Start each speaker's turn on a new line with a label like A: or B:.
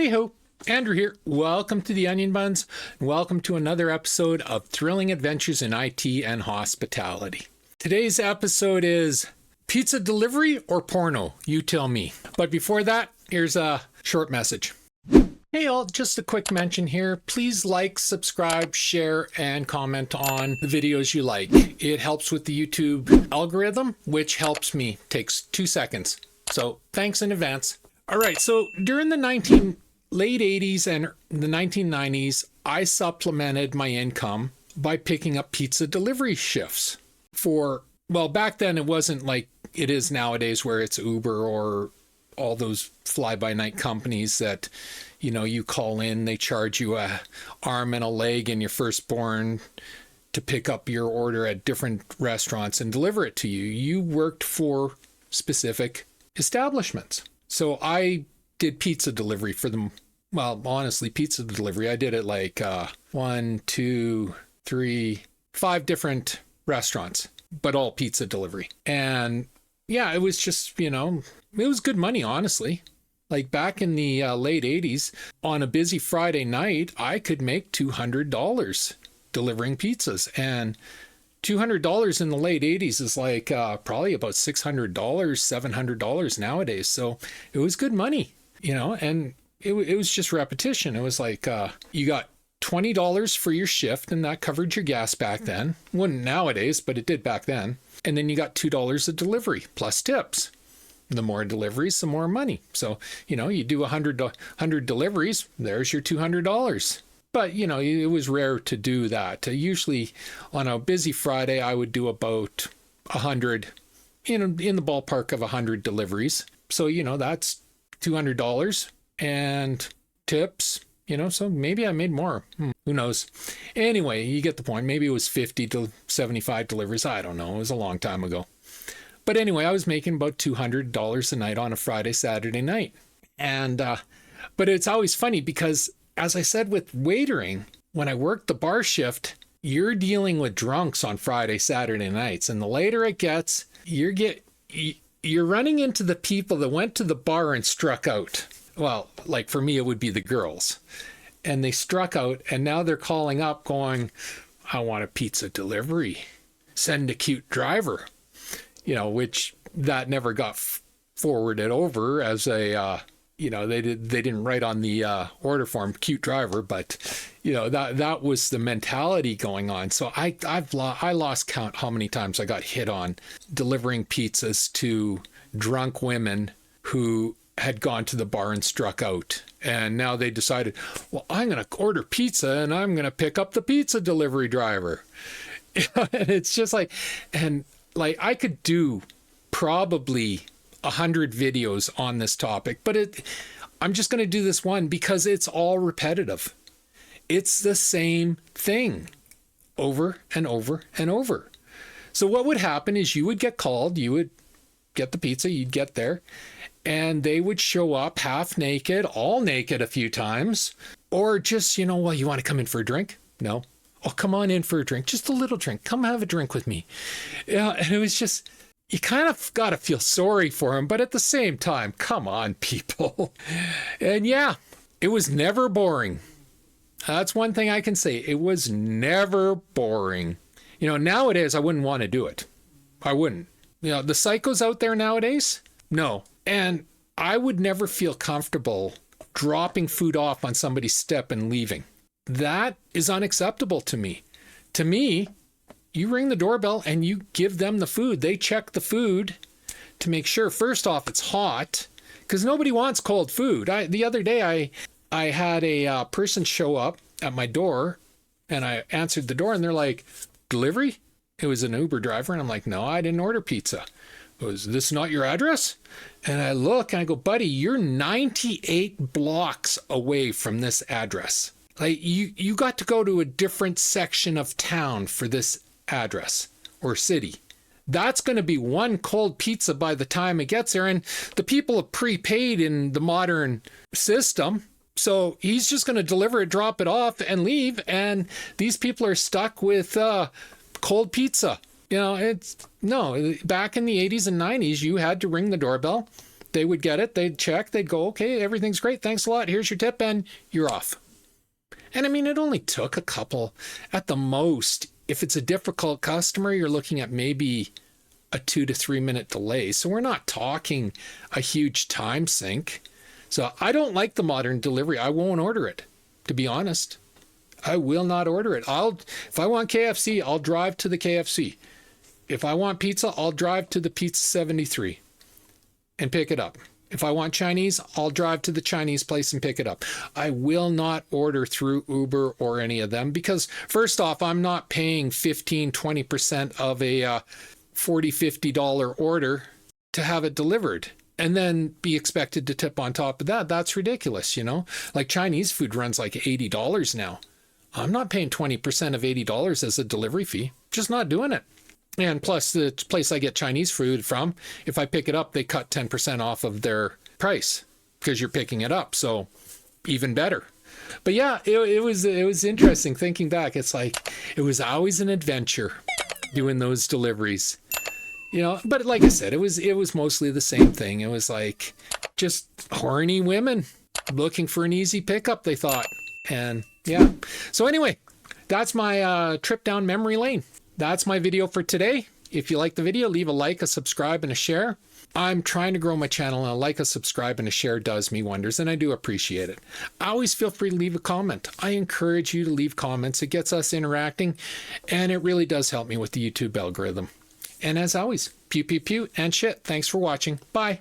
A: Howdy ho, Andrew here. Welcome to the Onion Buns, and welcome to another episode of Thrilling Adventures in IT and Hospitality. Today's episode is pizza delivery or porno? You tell me. But before that, here's a short message. Hey all, just a quick mention here. Please like, subscribe, share, and comment on the videos you like. It helps with the YouTube algorithm, which helps me. Takes 2 seconds. So thanks in advance. All right, so during the late 80s and the 1990s, I supplemented my income by picking up pizza delivery shifts well, back then it wasn't like it is nowadays where it's Uber or all those fly-by-night companies that, you call in, they charge you a arm and a leg and your firstborn to pick up your order at different restaurants and deliver it to you. You worked for specific establishments. So I did pizza delivery for them. Well, honestly, pizza delivery. I did it like 1, 2, 3, 5 different restaurants, but all pizza delivery. And yeah, it was just, it was good money, honestly. Like back in the late 80s, on a busy Friday night, I could make $200 delivering pizzas. And $200 in the late 80s is like probably about $600, $700 nowadays. So it was good money, and it was just repetition. It was like you got $20 for your shift, and that covered your gas back then. Wouldn't nowadays, but it did back then. And then you got $2 a delivery plus tips. The more deliveries, the more money. So, you do 100 deliveries, there's your $200. But, it was rare to do that. Usually on a busy Friday, I would do about 100, in the ballpark of 100 deliveries. So, that's $200 and tips, so maybe I made more. Who knows? Anyway, you get the point. Maybe it was 50 to 75 deliveries. I don't know. It was a long time ago. But anyway, I was making about $200 a night on a Friday, Saturday night. And, but it's always funny because, as I said with waitering, when I worked the bar shift, you're dealing with drunks on Friday, Saturday nights. And the later it gets, you're running into the people that went to the bar and struck out. Well, like for me, it would be the girls. And they struck out, and now they're calling up going, I want a pizza delivery. Send a cute driver. Which that never got forwarded over as a, they didn't write on the order form, cute driver, but, that was the mentality going on. So I lost count how many times I got hit on delivering pizzas to drunk women who had gone to the bar and struck out. And now they decided, well, I'm going to order pizza and I'm going to pick up the pizza delivery driver. And it's just like, I could do probably 100 videos on this topic, but I'm just going to do this one because it's all repetitive. It's the same thing over and over and over. So what would happen is you would get called, you would get the pizza, you'd get there, and they would show up half naked, all naked a few times, or just, well, you want to come in for a drink? No. Oh, come on in for a drink. Just a little drink. Come have a drink with me. Yeah, and it was just, you kind of got to feel sorry for him, but at the same time, come on, people. And yeah, it was never boring. That's one thing I can say. It was never boring. Nowadays, I wouldn't want to do it. I wouldn't. The psychos out there nowadays? No. And I would never feel comfortable dropping food off on somebody's step and leaving. That is unacceptable to me. To me, you ring the doorbell and you give them the food. They check the food to make sure, first off, it's hot, because nobody wants cold food. The other day, I had a person show up at my door, and I answered the door, and they're like, delivery? It was an Uber driver, and I'm like, no, I didn't order pizza. Was this not your address? And I look, and I go, buddy, you're 98 blocks away from this address. Like you got to go to a different section of town for this address or city. That's going to be one cold pizza by the time it gets there. And the people have prepaid in the modern system. So he's just going to deliver it, drop it off, and leave. And these people are stuck with cold pizza. Back in the 80s and 90s, you had to ring the doorbell. they would get it, they'd check, they'd go, okay, everything's great, thanks a lot, here's your tip, and you're off. And I mean, it only took a couple at the most. If it's a difficult customer, you're looking at maybe a 2 to 3 minute delay. So we're not talking a huge time sink. So I don't like the modern delivery. I won't order it, to be honest. I will not order it. If I want KFC, I'll drive to the KFC. If I want pizza, I'll drive to the Pizza 73 and pick it up. If I want Chinese, I'll drive to the Chinese place and pick it up. I will not order through Uber or any of them because, first off, I'm not paying 15, 20% of a $40, $50 order to have it delivered and then be expected to tip on top of that. That's ridiculous, you know? Like Chinese food runs like $80 now. I'm not paying 20% of $80 as a delivery fee. Just not doing it. And plus, the place I get Chinese food from, if I pick it up, they cut 10% off of their price because you're picking it up. So even better. But yeah, it was interesting thinking back. It's like it was always an adventure doing those deliveries, you know. But like I said, it was mostly the same thing. It was like just horny women looking for an easy pickup, they thought. And yeah. So anyway, that's my trip down memory lane. That's my video for today. If you like the video, leave a like, a subscribe, and a share. I'm trying to grow my channel, and a like, a subscribe, and a share does me wonders, and I do appreciate it. Always feel free to leave a comment. I encourage you to leave comments. It gets us interacting, and it really does help me with the YouTube algorithm. And as always, pew, pew, pew, and shit. Thanks for watching. Bye.